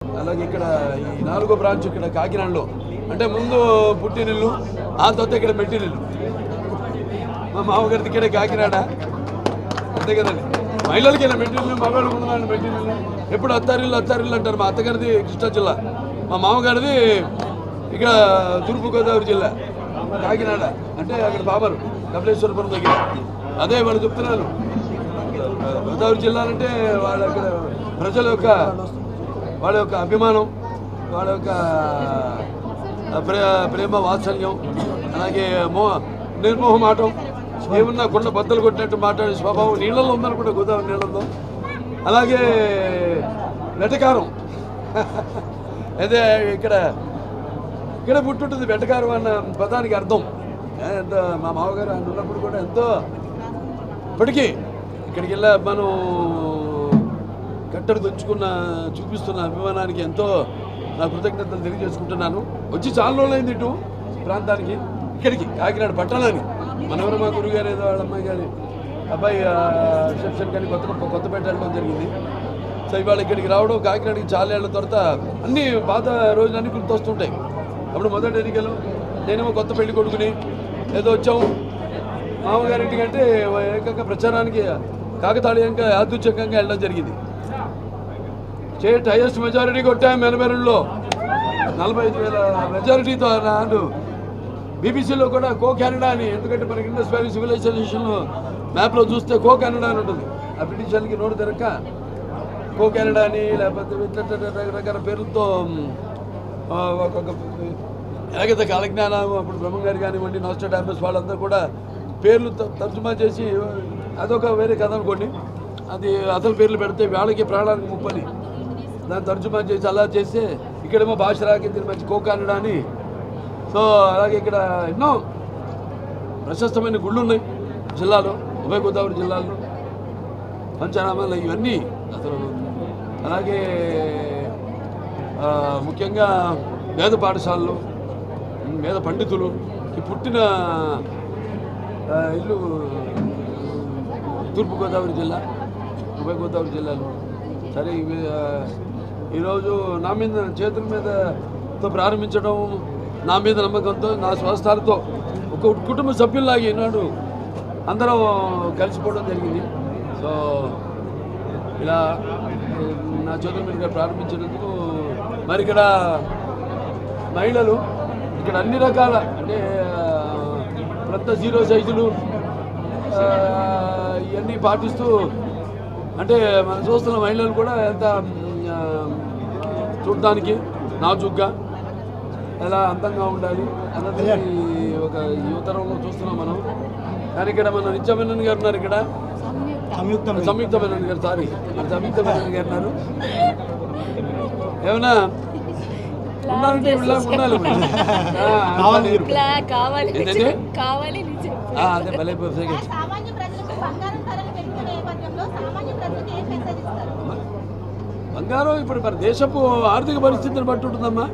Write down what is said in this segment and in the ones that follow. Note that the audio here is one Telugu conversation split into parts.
అలాగే ఇక్కడ ఈ 4వ బ్రాంచ్ ఇక్కడ కాకినాడలో అంటే ముందు పుట్టినిల్లు ఆ తర్వాత ఇక్కడ మెట్టినిల్లు. మా మామగారిది ఇక్కడే కాకినాడ అంతే కదండి. మహిళలకి ఇలా మెట్టినిల్లు, మగవాళ్ళు ముందు మెట్టినిల్లు. ఎప్పుడు అత్తారిల్లు అంటారు. మా అత్తగారిది కృష్ణా జిల్లా, మా మామగారిది ఇక్కడ తూర్పుగోదావరి జిల్లా కాకినాడ అంటే అక్కడ బాబరు కపిలేశ్వరపురం దగ్గర. అదే వాళ్ళు చెప్తున్నారు గోదావరి జిల్లా అంటే వాళ్ళ అక్కడ ప్రజల యొక్క వాళ్ళ యొక్క అభిమానం, వాళ్ళ యొక్క ప్రేమ వాత్సల్యం, అలాగే నిర్మోహమాటం, ఏమన్నా కొండ బద్దలు కొట్టినట్టు మాట్లాడే స్వభావం నీళ్ళల్లో ఉందనుకుంటే గోదావరి నీళ్ళల్లో. అలాగే వెటకారం అదే ఇక్కడ పుట్టుంటుంది వెటకారం అన్న పదానికి అర్థం. ఎంత మా మామగారు ఆయన ఉన్నప్పుడు కూడా ఎంతో ఇప్పటికీ ఇక్కడికి వెళ్ళా మనం కట్టడి చూపిస్తున్న అభిమానానికి ఎంతో నా కృతజ్ఞతలు తెలియజేసుకుంటున్నాను. వచ్చి చాలా రోజులైంది ఇటు ప్రాంతానికి, ఇక్కడికి కాకినాడ పట్టణానికి. మనవరు మా గురువు గారు ఏదో వాళ్ళ అమ్మాయి గారి అబ్బాయి రిసెప్షన్ కానీ కొత్తపేట వెళ్ళడం జరిగింది. సో ఇవాళ ఇక్కడికి రావడం కాకినాడకి చాలా ఏళ్ళ తర్వాత అన్ని పాత రోజులన్నీ గుర్తొస్తుంటాయి. అప్పుడు మొదటి ఎన్నికలు నేనేమో కొత్త పెళ్లి కొడుకుని ఏదో వచ్చాము మామగారింటికంటే ఏకంగా ప్రచారానికి కాకతాళీయంగా యాదృచ్ఛికంగా వెళ్ళడం జరిగింది. స్టేట్ హైయెస్ట్ మెజారిటీ కొట్టాము 82లో 45,000 మెజారిటీతో. నాడు బీబీసీలో కూడా కో కెనడా అని, ఎందుకంటే మనకి ఇండస్ వ్యాలీ సివిలైజేషన్ మ్యాప్లో చూస్తే కో కెనడా అని ఉంటుంది. ఆ బ్రిటిష్ వాళ్ళకి నోటు తెరక్క కో కెనడా అని లేకపోతే రకరకాల పేర్లతో ఒక్కొక్క ఎలాగైతే కాలజ్ఞానం అప్పుడు బ్రహ్మంగారు కానివ్వండి, నాస్ట్రాడామస్ వాళ్ళందరూ కూడా పేర్లు తర్జుమా చేసి అదొక వేరే కథ అనుకోండి. అది అసలు పేర్లు పెడితే వాళ్ళకి ప్రాణానికి ముప్పని దాన్ని తర్జుమా చేసి అలా చేస్తే ఇక్కడేమో భాష రాకింది మంచి కోకానడా అని. సో అలాగే ఇక్కడ ఎన్నో ప్రశస్తమైన గుళ్ళు ఉన్నాయి జిల్లాలో, ఉభయ గోదావరి జిల్లాలో, పంచనామాలు ఇవన్నీ అసలు. అలాగే ముఖ్యంగా వేద పాఠశాలలు, వేద పండితులుకి పుట్టిన ఇల్లు తూర్పుగోదావరి జిల్లా, ఉభయ గోదావరి జిల్లాలో. సరే ఈరోజు నా మీద చేతుల మీదతో ప్రారంభించడం, నా మీద నమ్మకంతో, నా స్వస్థాలతో ఒక కుటుంబ సభ్యుల్లాగా ఈనాడు అందరం కలిసిపోవడం జరిగింది. సో ఇలా నా చేతుల మీదుగా ప్రారంభించినందుకు మరి ఇక్కడ మహిళలు ఇక్కడ అన్ని రకాల అంటే ప్రతి 0 సైజులు ఇవన్నీ పాటిస్తూ అంటే మనం చూస్తున్న మహిళలు కూడా ఎంత చూడడానికి నాజుగ్గా ఎలా అందంగా ఉండాలి అన్నది ఒక యువతరంలో చూస్తున్నాం మనం. కానీ ఇక్కడ మన నిత్యమేనన్ గారు ఉన్నారు, ఇక్కడ సంయుక్త మేనన్ గారు, సారీ సంయుక్త మేనన్ గారు ఉన్నారు. ఏమన్నా ఉన్నారంటే ఉండాలి. అదే భలే బంగారం ఇప్పుడు మరి దేశపు ఆర్థిక పరిస్థితిని బట్టి ఉంటుందమ్మా.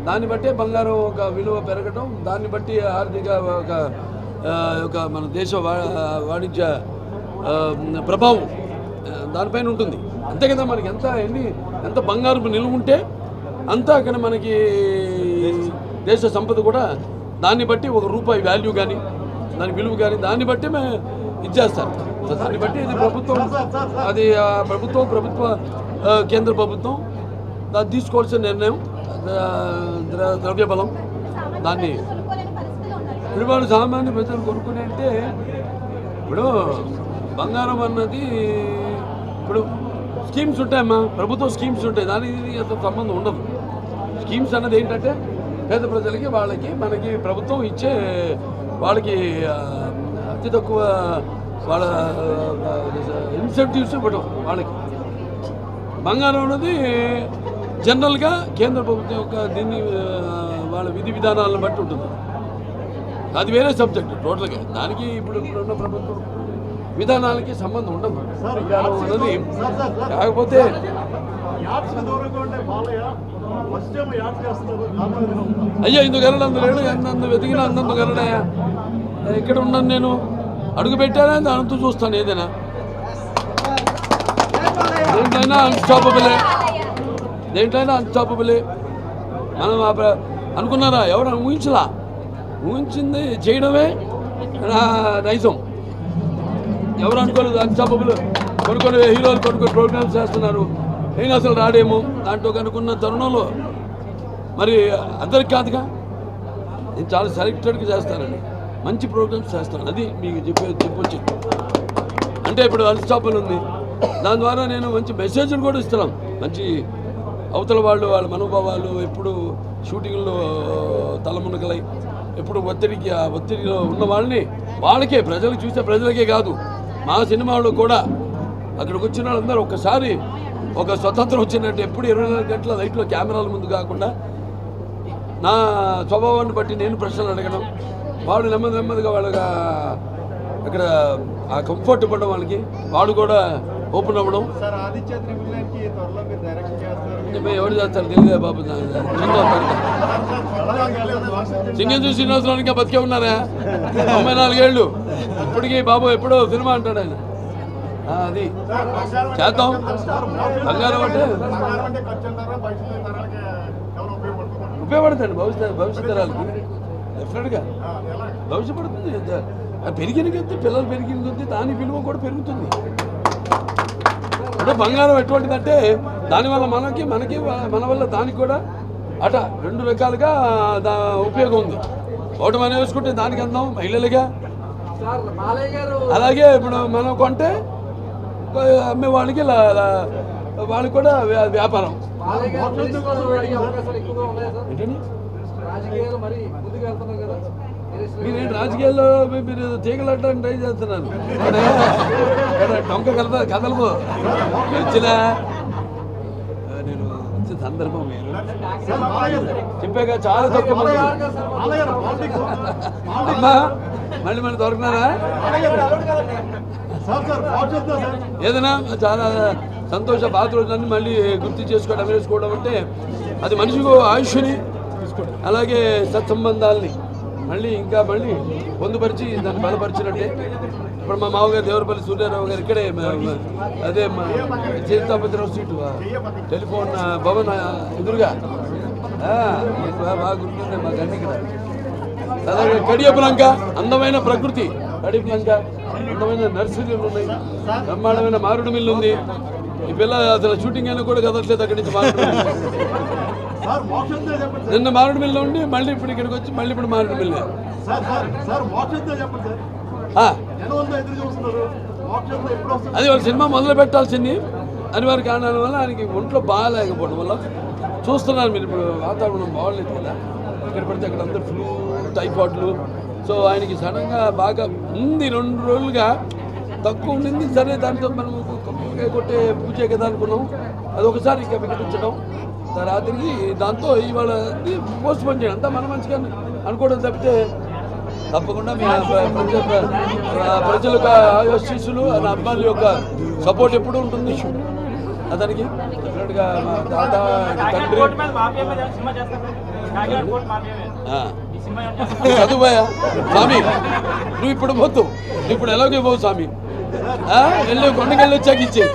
దాన్ని బట్టే బంగారం ఒక విలువ పెరగడం, దాన్ని బట్టి ఆర్థిక ఒక మన దేశ వాణిజ్య ప్రభావం దానిపైన ఉంటుంది. అంతే కదా, మనకి ఎంత బంగారం నిలువ ఉంటే అంతా అక్కడ మనకి దేశ సంపద కూడా దాన్ని బట్టి ₹1 వాల్యూ కానీ దాని విలువ కానీ దాన్ని బట్టి మేము ఇచ్చేస్తారు. దాన్ని బట్టి ఇది ప్రభుత్వం, అది ప్రభుత్వ కేంద్ర ప్రభుత్వం దాన్ని తీసుకోవాల్సిన నిర్ణయం, ద్రవ్యబలం. దాన్ని ఇప్పుడు వాళ్ళు సామాన్య ప్రజలు కొనుక్కునే అంటే ఇప్పుడు బంగారం అన్నది ఇప్పుడు స్కీమ్స్ ఉంటాయమ్మా, ప్రభుత్వ స్కీమ్స్ ఉంటాయి, దానికి అంత సంబంధం ఉండదు. స్కీమ్స్ అన్నది ఏంటంటే పేద ప్రజలకి వాళ్ళకి మనకి ప్రభుత్వం ఇచ్చే వాళ్ళకి అతి తక్కువ వాళ్ళ ఇన్సెంటివ్స్ ఇవ్వడం వాళ్ళకి. బంగారం అన్నది జనరల్గా కేంద్ర ప్రభుత్వం యొక్క దీన్ని వాళ్ళ విధి విధానాలను బట్టి ఉంటుంది. అది వేరే సబ్జెక్ట్ టోటల్గా. దానికి ఇప్పుడున్న ప్రభుత్వం విధానాలకి సంబంధం ఉండదు అన్నది. కాకపోతే అయ్యో ఇందుకు వెళ్ళడం అందులేడు, అందు వెతికినా అందందుకు వెళ్ళడాయా. ఎక్కడ ఉన్నాను నేను, అడుగు పెట్టానా దానితో చూస్తాను. ఏదైనా దేంట్లైనా అన్స్టాపబులే. దేంట్లైనా అన్స్టాపబులే. మనం అనుకున్నారా? ఎవరు ఊహించలా. ఊహించింది చేయడమే నైజం. ఎవరు అనుకోలేదు అన్స్టాపబుల్. కొన్ని హీరోలు కొన్ని ప్రోగ్రామ్స్ చేస్తున్నారు, అయినా అసలు రాడేమో దాంట్లో కనుక్కున్న తరుణంలో మరి అందరికి కాదుగా. నేను చాలా సెలెక్టెడ్గా చేస్తానండి, మంచి ప్రోగ్రామ్స్ చేస్తాను. అది మీకు చెప్పొచ్చు. అంటే ఇప్పుడు అన్స్టాపబుల్ ఉంది, దాని ద్వారా నేను మంచి మెసేజ్లు కూడా ఇస్తున్నాం. మంచి అవతల వాళ్ళ మనోభావాలు ఎప్పుడు షూటింగ్లో తలమునకలై ఎప్పుడు ఒత్తిడిలో ఉన్న వాళ్ళకే ప్రజలకు చూసే ప్రజలకే కాదు, మా సినిమాలో కూడా అక్కడికి వచ్చిన వాళ్ళందరూ ఒక్కసారి ఒక స్వతంత్రం వచ్చినట్టు ఎప్పుడు 24 గంటల లైట్లో కెమెరాల ముందు కాకుండా నా స్వభావాన్ని బట్టి నేను ప్రశ్నలు అడగడం, వాడు నెమ్మదిగా వాళ్ళగా అక్కడ ఆ కంఫర్ట్ ఇవ్వడం, వాళ్ళకి వాడు కూడా ఓపెన్ అవ్వడం. ఎవరు చేస్తారు తెలియదే బాబు. సింగం శ్రీనివాసరావు ఇంకా బతికే ఉన్నారా? 94 ఏళ్ళు ఇప్పటికీ బాబు ఎప్పుడో సినిమా అంటాడు ఆయన. అది చేద్దాం. బంగారం అంటే ఉపయోగపడుతుంది భవిష్యత్ తరాలకి. డెఫినెట్గా భవిష్యపడుతుంది. పెరిగిన కొద్దీ పిల్లలు పెరిగిన కొద్దీ దాని విలువ కూడా పెరుగుతుంది. అంటే బంగారం ఎటువంటిదంటే దానివల్ల మనకి మన వల్ల దానికి కూడా అట 2 రకాలుగా ఉపయోగం ఉంది. ఒకటి మనం వేసుకుంటే దానికి అందాం మహిళలుగా, అలాగే ఇప్పుడు మనం కొంటే అమ్మే వాళ్ళకి వాళ్ళకి కూడా వ్యాపారం. మీరేంటి రాజకీయాల్లో మీరు తీగలట్టడానికి ట్రై చేస్తున్నారు? టొంక కదలదు వచ్చిన నేను సందర్భం మీరు చెప్పాక చాలా తక్కువ మంది. అమ్మా మళ్ళీ దొరికినారా? ఏదైనా చాలా సంతోష పాత రోజులన్నీ మళ్ళీ గుర్తు చేసుకోవడం అంటే అది మనిషికి ఆయుష్ని అలాగే సత్సంబంధాలని మళ్ళీ పొందుపరిచి దాన్ని బలపరిచినట్టే. ఇప్పుడు మా మామగారు దేవరపల్లి సూర్యారావు గారు ఇక్కడే అదే సీతాపతిరావు స్ట్రీట్ టెలిఫోన్ భవన్ ఎదురుగా బాగా గుర్తుంది మా గన్ని ఇక్కడ. అలాగే కడియపులంక అందమైన ప్రకృతి, కడియపులంక అందమైన నర్సరీలు ఉన్నాయి, బ్రహ్మాండమైన మారుడు మిల్లు ఉంది. ఈ పిల్ల అసలు షూటింగ్ అయినా కూడా కదలట్లేదు అక్కడి నుంచి. నిన్న మారుడు మిల్లు ఉండి మళ్ళీ ఇప్పుడు ఇక్కడికి వచ్చి మళ్ళీ ఇప్పుడు మారుడు మిల్లు. అది వాళ్ళ సినిమా మొదలు పెట్టాల్సింది అనివార్య కారణాల వల్ల ఆయనకి ఒంట్లో బాగాలేకపోవడం వల్ల చూస్తున్నారు మీరు. ఇప్పుడు వాతావరణం బాగలేదు కదా, ఇక్కడ పడితే అక్కడ అందరూ ఫ్లూ టైఫాయిడ్లు. సో ఆయనకి సడన్గా బాగా ఉంది, 2 రోజులుగా తక్కువ ఉండింది. సరే దాంతో మనం కొట్టే పూజే కదా అనుకున్నాం, అది ఒకసారి ఇంకా వికటించడం రాత్రికి. దాంతో ఇవాళ పోస్ట్ పోన్ చేయడం అంతా మన మంచిగా అనుకోవడం తప్పితే తప్పకుండా మీ ప్రజల యొక్క ఆశీస్సులు నా అబ్బాయిల యొక్క సపోర్ట్ ఎప్పుడూ ఉంటుంది అతనికి. డెఫినెట్గా మా తాత తండ్రి చదువుయా స్వామి, నువ్వు ఇప్పుడు పోతు, ఇప్పుడు ఎలాగే పోవు స్వామి, వెళ్ళి కొండకెళ్ళి వచ్చాక ఇచ్చే.